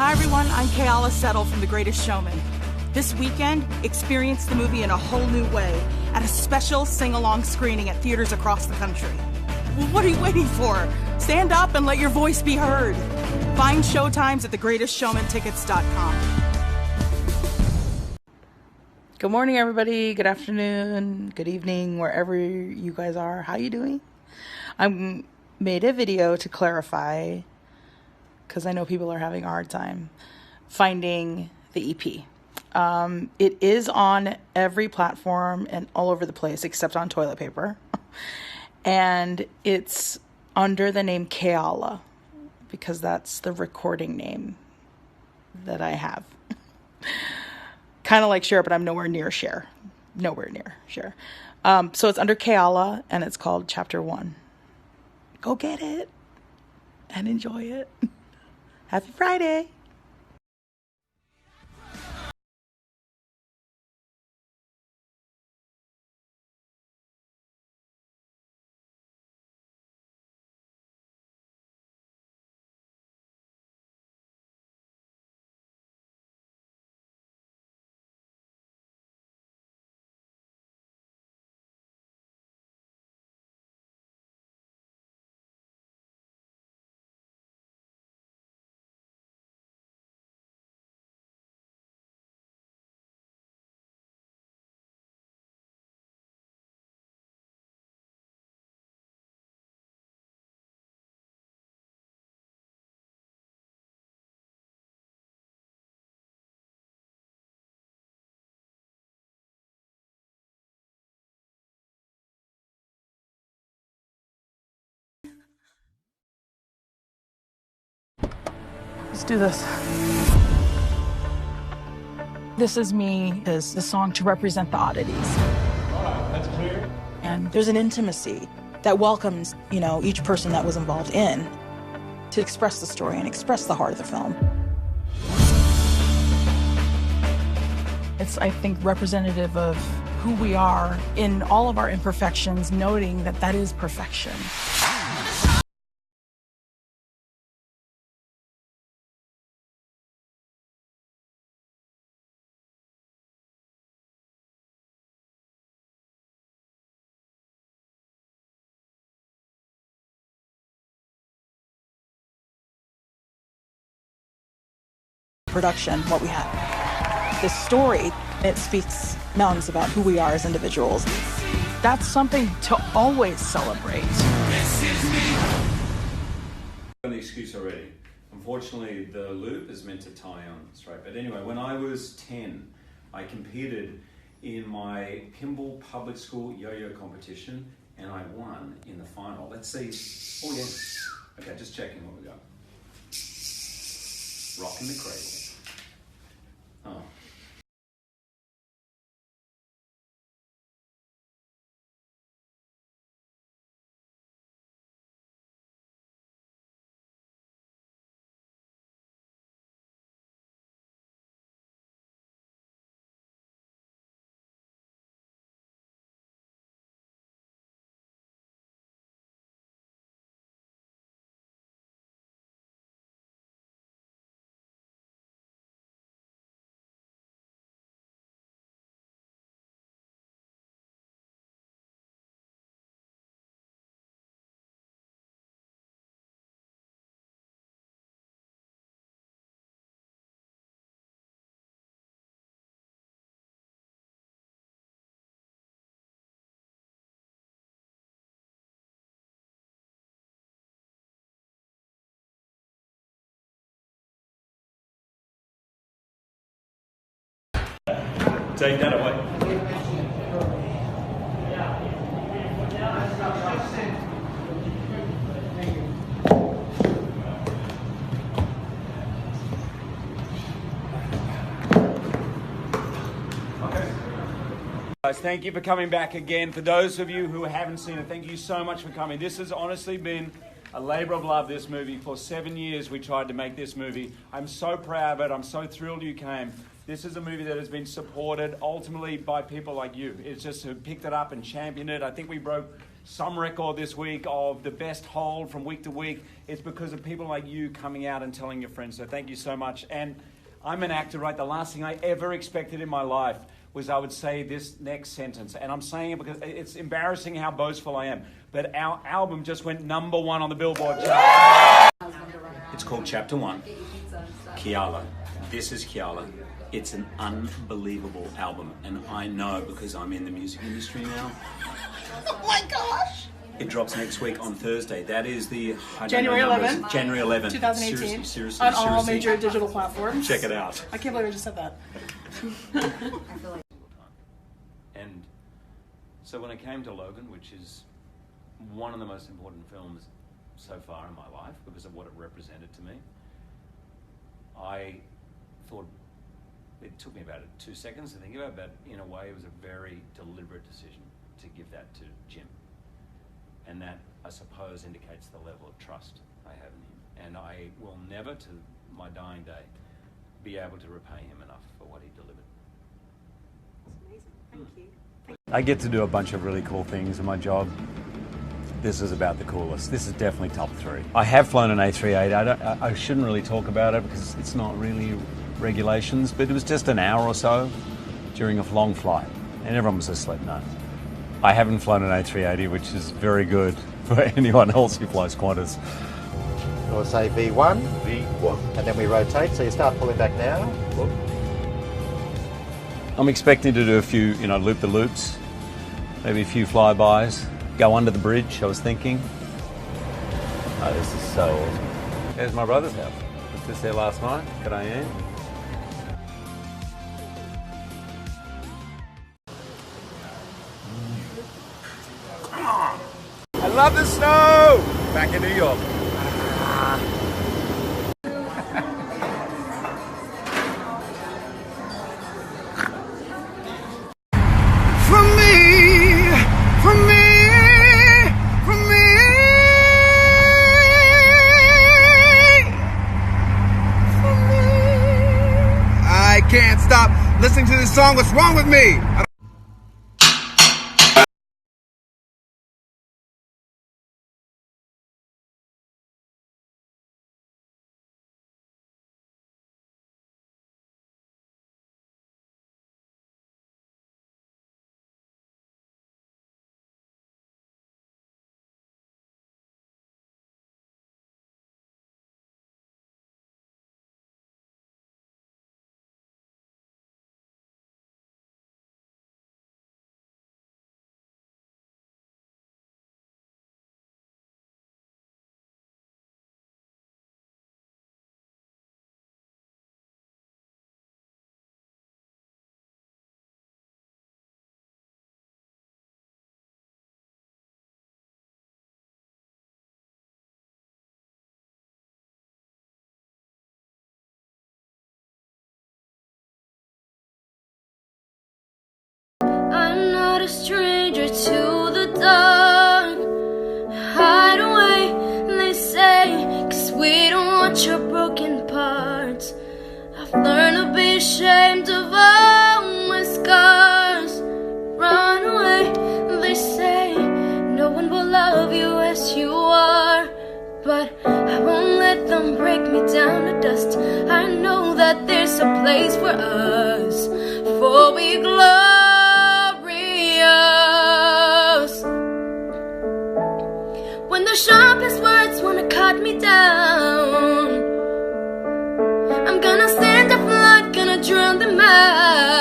Hi everyone, I'm Kaela Settle from The Greatest Showman. This weekend, experience the movie in a whole new way at a special sing-along screening at theaters across the country. Well, what are you waiting for? Stand up and let your voice be heard. Find showtimes at thegreatestshowmantickets.com. Good morning, everybody. Good afternoon, good evening, wherever you guys are. How you doing? I made a video to clarify, because I know people are having a hard time finding the EP. It is on every platform and all over the place except on toilet paper. And it's under the name Kaela, because that's the recording name that I have. Kind of like Cher, but I'm nowhere near Cher. Nowhere near Cher. So it's under Kaela, and it's called Chapter 1. Go get it and enjoy it. Happy Friday. Let's do this. This is me, is the song to represent the oddities. All right, that's clear. And there's an intimacy that welcomes, each person that was involved in to express the story and express the heart of the film. It's, I think, representative of who we are in all of our imperfections, noting that that is perfection. Production, what we have. This story, it speaks mountains about who we are as individuals. That's something to always celebrate. An excuse already. Unfortunately, the loop is meant to tie on straight. But anyway, when I was 10, I competed in my Kimball Public School yo-yo competition, and I won in the final. Let's see. Oh, yeah. Okay, just checking what we got. Rocking the cradle. Oh. Take that away. Guys, thank you for coming back again. For those of you who haven't seen it, thank you so much for coming. This has honestly been a labor of love, this movie. For 7 years we tried to make this movie. I'm so proud of it. I'm so thrilled you came. This is a movie that has been supported ultimately by people like you. It's just who picked it up and championed it. I think we broke some record this week of the best hold from week to week. It's because of people like you coming out and telling your friends. So thank you so much. And I'm an actor, right? The last thing I ever expected in my life was I would say this next sentence. And I'm saying it because it's embarrassing how boastful I am. But our album just went #1 on the Billboard chart. It's called Chapter 1, Kaela. This is Kaela. It's an unbelievable album, and I know because I'm in the music industry now. Oh my gosh! It drops next week on Thursday. That is the January 11th. January 11th. 2018. Seriously, on all major digital platforms. Check it out. I can't believe I just said that. And so when I came to Logan, which is one of the most important films so far in my life because of what it represented to me, I thought, it took me about 2 seconds to think about it, but in a way it was a very deliberate decision to give that to Jim. And that, I suppose, indicates the level of trust I have in him. And I will never, to my dying day, be able to repay him enough for what he delivered. That's amazing. Thank you. I get to do a bunch of really cool things in my job. This is about the coolest. This is definitely top 3. I have flown an A380. I shouldn't really talk about it because it's not really regulations, but it was just an hour or so during a long flight, and everyone was asleep. No, I haven't flown an A380, which is very good for anyone else who flies Qantas. We'll say V1, and then we rotate. So you start pulling back now. I'm expecting to do a few, loop-the-loops, maybe a few flybys, go under the bridge, I was thinking. Oh, this is so awesome. There's my brother's house. I was just there last night. G'day, Ian. I love the snow! Back in New York. I can't stop listening to this song. What's wrong with me? I'm not a stranger to the dark. Hide away, they say, 'cause we don't want your broken parts. I've learned to be ashamed of all my scars. Run away, they say, no one will love you as you are. But I won't let them break me down to dust. I know that there's a place for us, for we glorious. When the sharpest words wanna cut me down, I'm gonna stand up like gonna drown them out.